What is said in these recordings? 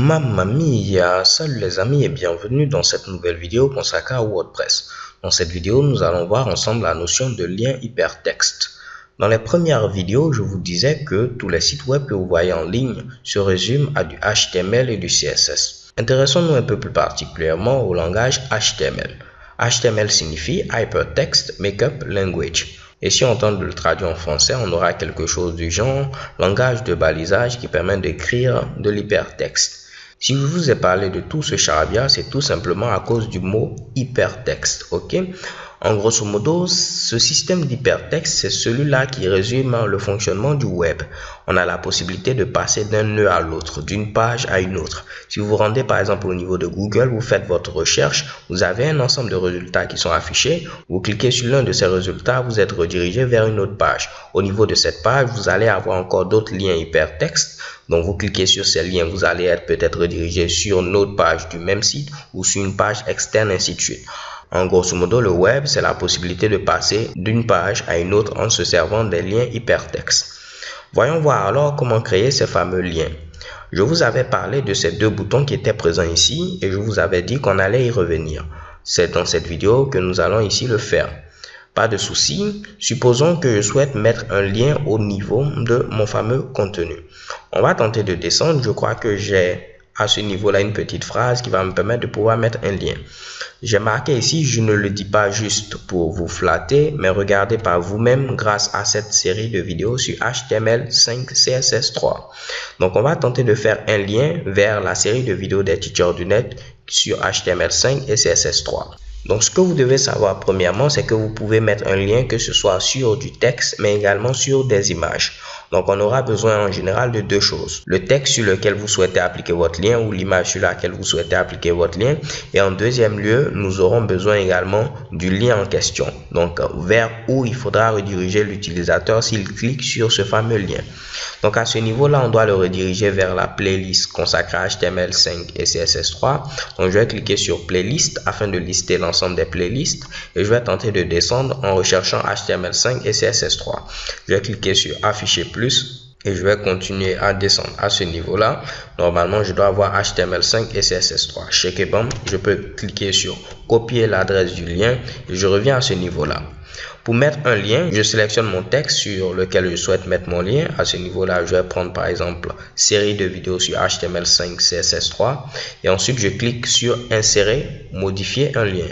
Mamma mia! Salut les amis et bienvenue dans cette nouvelle vidéo consacrée à WordPress. Dans cette vidéo, nous allons voir ensemble la notion de lien hypertexte. Dans les premières vidéos, je vous disais que tous les sites web que vous voyez en ligne se résument à du HTML et du CSS. Intéressons-nous un peu plus particulièrement au langage HTML. HTML signifie Hypertext Markup Language. Et si on tente de le traduire en français, on aura quelque chose du genre langage de balisage qui permet d'écrire de l'hypertexte. Si je vous ai parlé de tout ce charabia, c'est tout simplement à cause du mot hypertexte, ok? En grosso modo, ce système d'hypertexte, c'est celui-là qui résume le fonctionnement du web. On a la possibilité de passer d'un nœud à l'autre, d'une page à une autre. Si vous vous rendez par exemple au niveau de Google, vous faites votre recherche, vous avez un ensemble de résultats qui sont affichés. Vous cliquez sur l'un de ces résultats, vous êtes redirigé vers une autre page. Au niveau de cette page, vous allez avoir encore d'autres liens hypertextes. Donc, vous cliquez sur ces liens, vous allez être peut-être redirigé sur une autre page du même site ou sur une page externe, ainsi de suite. En grosso modo, le web, c'est la possibilité de passer d'une page à une autre en se servant des liens hypertextes. Voyons voir alors comment créer ces fameux liens. Je vous avais parlé de ces deux boutons qui étaient présents ici et je vous avais dit qu'on allait y revenir. C'est dans cette vidéo que nous allons ici le faire. Pas de souci, supposons que je souhaite mettre un lien au niveau de mon fameux contenu. On va tenter de descendre, je crois que j'ai à ce niveau-là une petite phrase qui va me permettre de pouvoir mettre un lien. J'ai marqué ici, je ne le dis pas juste pour vous flatter, mais regardez par vous-même grâce à cette série de vidéos sur HTML5 CSS3. Donc on va tenter de faire un lien vers la série de vidéos des teachers du net sur HTML5 et CSS3. Donc ce que vous devez savoir premièrement, c'est que vous pouvez mettre un lien que ce soit sur du texte, mais également sur des images. Donc on aura besoin en général de deux choses. Le texte sur lequel vous souhaitez appliquer votre lien ou l'image sur laquelle vous souhaitez appliquer votre lien. Et en deuxième lieu, nous aurons besoin également du lien en question. Donc vers où il faudra rediriger l'utilisateur s'il clique sur ce fameux lien. Donc à ce niveau-là, on doit le rediriger vers la playlist consacrée à HTML5 et CSS3. Donc je vais cliquer sur playlist afin de lister l'ensemble des playlists et je vais tenter de descendre en recherchant HTML5 et CSS3. Je vais cliquer sur afficher plus et je vais continuer à descendre à ce niveau-là. Normalement, je dois avoir HTML5 et CSS3. Check et bam, je peux cliquer sur copier l'adresse du lien et je reviens à ce niveau-là. Pour mettre un lien, je sélectionne mon texte sur lequel je souhaite mettre mon lien. À ce niveau-là, je vais prendre par exemple série de vidéos sur HTML5, CSS3 et ensuite je clique sur insérer, modifier un lien.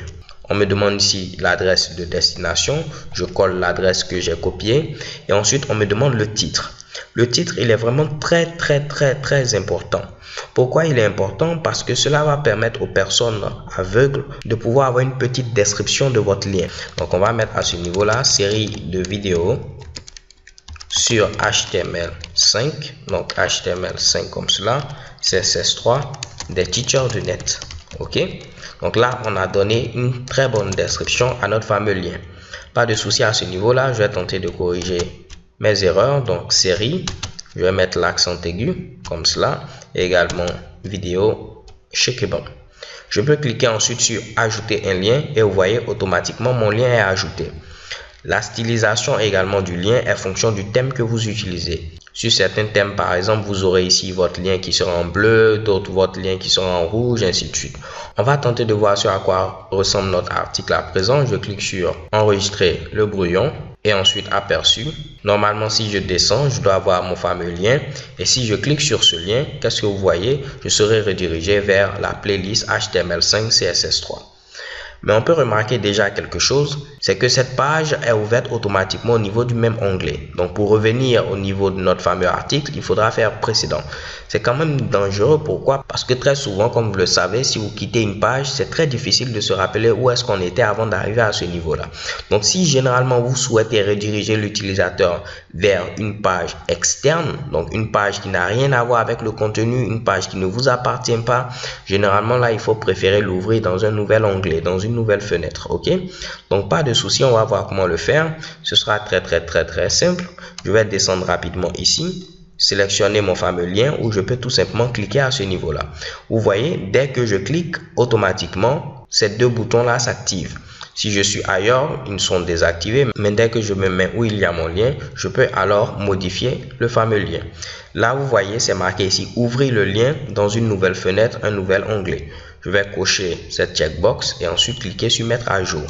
On me demande ici l'adresse de destination, je colle l'adresse que j'ai copiée et ensuite on me demande le titre. Le titre, il est vraiment très important. Pourquoi il est important? Parce que cela va permettre aux personnes aveugles de pouvoir avoir une petite description de votre lien. Donc on va mettre à ce niveau-là série de vidéos sur HTML5, donc HTML5 comme cela, CSS3, des teachers du net. Ok, donc là on a donné une très bonne description à notre fameux lien. Pas de souci à ce niveau-là, je vais tenter de corriger mes erreurs. Donc série, je vais mettre l'accent aigu comme cela et également vidéo check et bon. Je peux cliquer ensuite sur ajouter un lien et vous voyez automatiquement mon lien est ajouté. La stylisation également du lien est fonction du thème que vous utilisez. Sur certains thèmes, par exemple, vous aurez ici votre lien qui sera en bleu, d'autres votre lien qui sera en rouge, ainsi de suite. On va tenter de voir sur à quoi ressemble notre article à présent. Je clique sur enregistrer le brouillon et ensuite aperçu. Normalement, si je descends, je dois avoir mon fameux lien. Et si je clique sur ce lien, qu'est-ce que vous voyez? Je serai redirigé vers la playlist HTML5 CSS3. Mais on peut remarquer déjà quelque chose, c'est que cette page est ouverte automatiquement au niveau du même onglet. Donc pour revenir au niveau de notre fameux article, il faudra faire précédent. C'est quand même dangereux, pourquoi? Parce que très souvent, comme vous le savez, si vous quittez une page, c'est très difficile de se rappeler où est-ce qu'on était avant d'arriver à ce niveau-là. Donc si généralement vous souhaitez rediriger l'utilisateur vers une page externe, donc une page qui n'a rien à voir avec le contenu, une page qui ne vous appartient pas, généralement là il faut préférer l'ouvrir dans un nouvel onglet, dans une nouvelle fenêtre. Ok, donc pas de souci, on va voir comment le faire. Ce sera très simple. Je vais descendre rapidement ici, sélectionner mon fameux lien où je peux tout simplement cliquer à ce niveau là. Vous voyez, dès que je clique, automatiquement ces deux boutons-là s'activent. Si je suis ailleurs, ils sont désactivés, mais dès que je me mets où il y a mon lien, je peux alors modifier le fameux lien. Là, vous voyez, c'est marqué ici, ouvrir le lien dans une nouvelle fenêtre, un nouvel onglet. Je vais cocher cette checkbox et ensuite cliquer sur mettre à jour.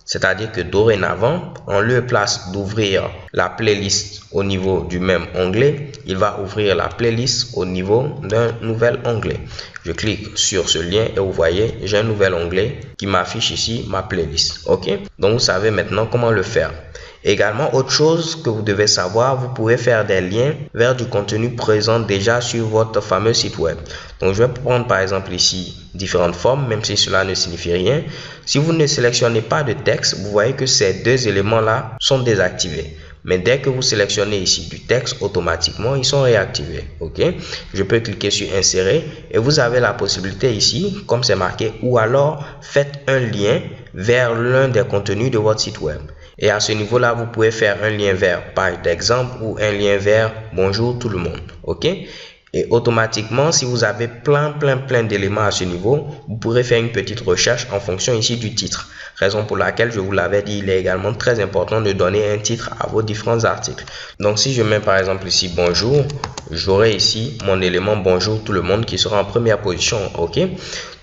C'est-à-dire que dorénavant, en lieu et place d'ouvrir la playlist au niveau du même onglet, il va ouvrir la playlist au niveau d'un nouvel onglet. Je clique sur ce lien et vous voyez, j'ai un nouvel onglet qui m'affiche ici ma playlist. Ok? Donc, vous savez maintenant comment le faire. Également, autre chose que vous devez savoir, vous pouvez faire des liens vers du contenu présent déjà sur votre fameux site web. Donc, je vais prendre par exemple ici différentes formes, même si cela ne signifie rien. Si vous ne sélectionnez pas de texte, vous voyez que ces deux éléments-là sont désactivés. Mais dès que vous sélectionnez ici du texte, automatiquement, ils sont réactivés. Ok? Je peux cliquer sur insérer et vous avez la possibilité ici, comme c'est marqué, ou alors faites un lien vers l'un des contenus de votre site web. Et à ce niveau-là, vous pouvez faire un lien vers page d'exemple ou un lien vers bonjour tout le monde. Ok? Et automatiquement, si vous avez plein d'éléments à ce niveau, vous pourrez faire une petite recherche en fonction ici du titre. Raison pour laquelle je vous l'avais dit, il est également très important de donner un titre à vos différents articles. Donc, si je mets par exemple ici bonjour, j'aurai ici mon élément bonjour tout le monde qui sera en première position. Ok?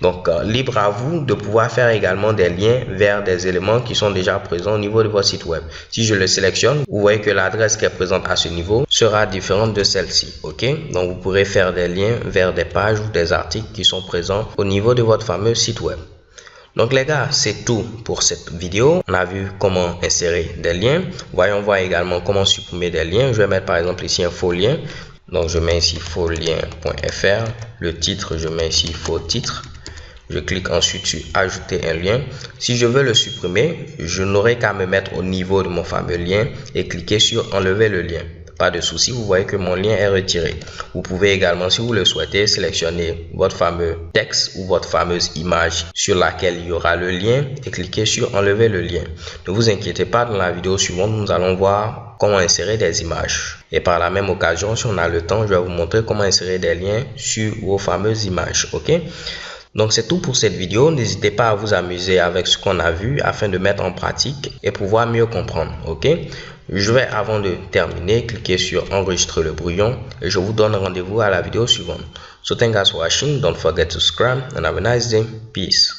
Donc, libre à vous de pouvoir faire également des liens vers des éléments qui sont déjà présents au niveau de votre site web. Si je le sélectionne, vous voyez que l'adresse qui est présente à ce niveau sera différente de celle-ci. Ok? Donc, vous pourrez faire des liens vers des pages ou des articles qui sont présents au niveau de votre fameux site web. Donc les gars, c'est tout pour cette vidéo. On a vu comment insérer des liens. Voyons voir également comment supprimer des liens. Je vais mettre par exemple ici un faux lien. Donc je mets ici fauxlien.fr. Le titre, je mets ici faux titre. Je clique ensuite sur ajouter un lien. Si je veux le supprimer, je n'aurai qu'à me mettre au niveau de mon fameux lien et cliquer sur enlever le lien. Pas de souci, vous voyez que mon lien est retiré. Vous pouvez également, si vous le souhaitez, sélectionner votre fameux texte ou votre fameuse image sur laquelle il y aura le lien et cliquer sur enlever le lien. Ne vous inquiétez pas, dans la vidéo suivante, nous allons voir comment insérer des images. Et par la même occasion, si on a le temps, je vais vous montrer comment insérer des liens sur vos fameuses images. Ok? Donc c'est tout pour cette vidéo. N'hésitez pas à vous amuser avec ce qu'on a vu afin de mettre en pratique et pouvoir mieux comprendre. Ok? Je vais, avant de terminer, cliquer sur enregistrer le brouillon et je vous donne rendez-vous à la vidéo suivante. So thanks for watching. Don't forget to subscribe and have a nice day. Peace.